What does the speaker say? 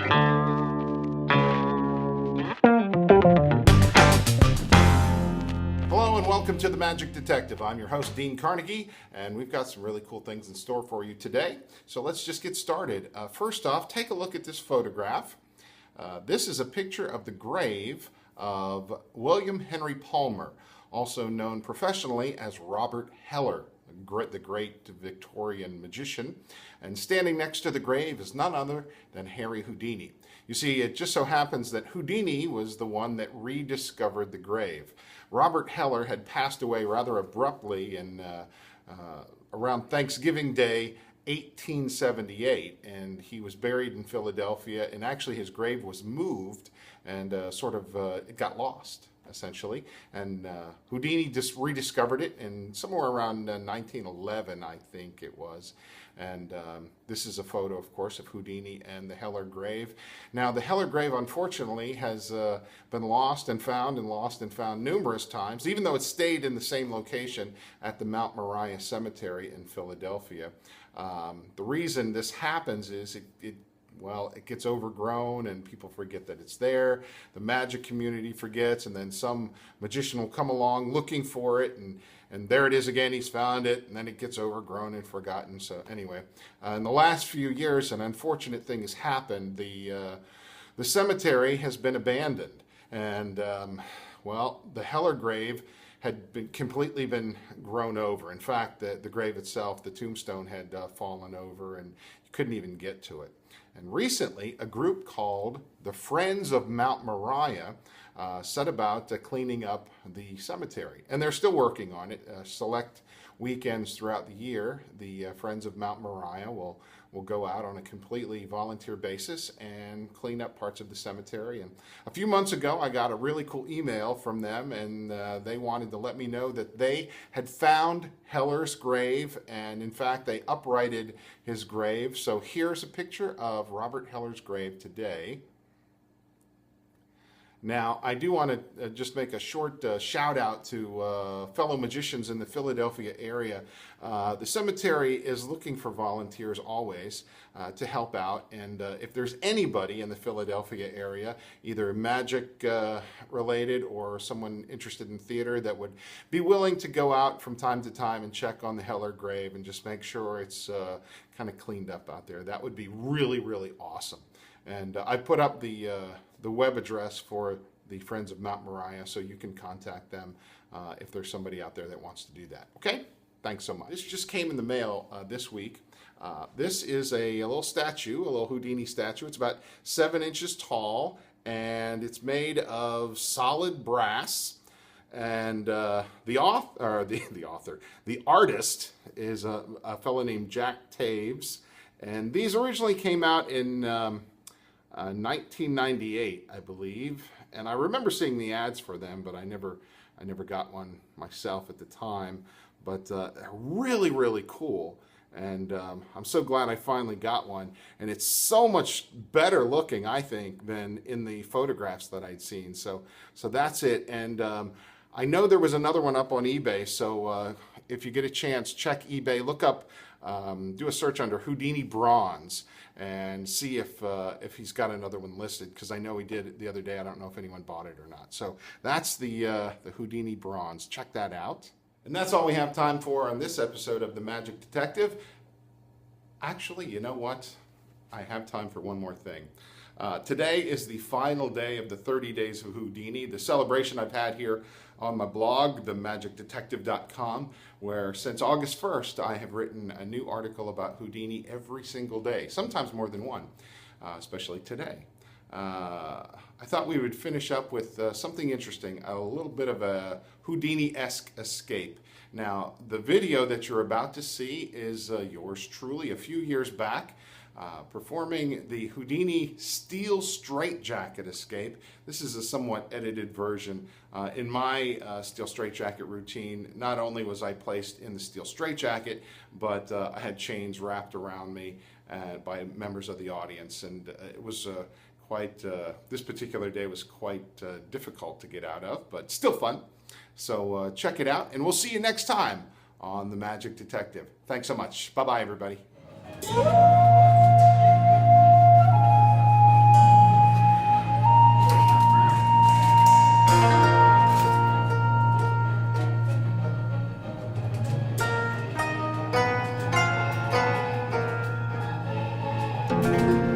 Hello and welcome to The Magic Detective. I'm your host, Dean Carnegie, and we've got some really cool things in store for you today. So let's just get started. First off, take a look at this photograph. This is a picture of the grave of William Henry Palmer, also known professionally as Robert Heller, the great Victorian magician. And standing next to the grave is none other than Harry Houdini. You see, it just so happens that Houdini was the one that rediscovered the grave. Robert Heller had passed away rather abruptly in around Thanksgiving Day 1878, and he was buried in Philadelphia, and actually his grave was moved and it got lost, essentially. And Houdini just rediscovered it in somewhere around 1911, I think it was. And this is a photo, of course, of Houdini and the Heller grave. Now, the Heller grave, unfortunately, has been lost and found numerous times, even though it stayed in the same location at the Mount Moriah Cemetery in Philadelphia. The reason this happens is it gets overgrown and people forget that it's there. The magic community forgets, and then some magician will come along looking for it, and there it is again, he's found it, and then it gets overgrown and forgotten. So anyway, in the last few years, an unfortunate thing has happened. The cemetery has been abandoned, and the Heller grave had been completely grown over. In fact, the grave itself, the tombstone, had fallen over, and you couldn't even get to it. And recently, a group called the Friends of Mount Moriah set about cleaning up the cemetery. And they're still working on it. Select weekends throughout the year, the Friends of Mount Moriah will go out on a completely volunteer basis and clean up parts of the cemetery. And a few months ago, I got a really cool email from them, and they wanted to let me know that they had found Heller's grave, and in fact, they uprighted his grave. So here's a picture of Robert Heller's grave today. Now, I do want to just make a short shout out to fellow magicians in the Philadelphia area. The cemetery is looking for volunteers always to help out. And if there's anybody in the Philadelphia area, either magic related or someone interested in theater, that would be willing to go out from time to time and check on the Heller grave and just make sure it's kind of cleaned up out there, that would be really, really awesome. And I put up the web address for the Friends of Mount Moriah, so you can contact them if there's somebody out there that wants to do that. Okay? Thanks so much. This just came in the mail this week. This is a little statue, a little Houdini statue. It's about 7 inches tall, and it's made of solid brass. And the artist is a fellow named Jack Taves. And these originally came out in 1998, I believe, and I remember seeing the ads for them, but I never got one myself at the time. But really, really cool, and I'm so glad I finally got one. And it's so much better looking, I think, than in the photographs that I'd seen. So that's it. And I know there was another one up on eBay. So if you get a chance, check eBay, look up. Do a search under Houdini Bronze and see if he's got another one listed, because I know he did the other day. I don't know if anyone bought it or not. So that's the Houdini Bronze. Check that out. And that's all we have time for on this episode of The Magic Detective. Actually, you know what? I have time for one more thing. Today is the final day of the 30 Days of Houdini, the celebration I've had here on my blog, themagicdetective.com, where since August 1st, I have written a new article about Houdini every single day, sometimes more than one, especially today. I thought we would finish up with something interesting, a little bit of a Houdini-esque escape. Now, the video that you're about to see is yours truly a few years back. Performing the Houdini Steel Straitjacket escape. This is a somewhat edited version. In my Steel Straitjacket routine, not only was I placed in the Steel Straitjacket, but I had chains wrapped around me by members of the audience, and it was this particular day was quite difficult to get out of, but still fun. So check it out, and we'll see you next time on The Magic Detective. Thanks so much. Bye-bye, everybody. you.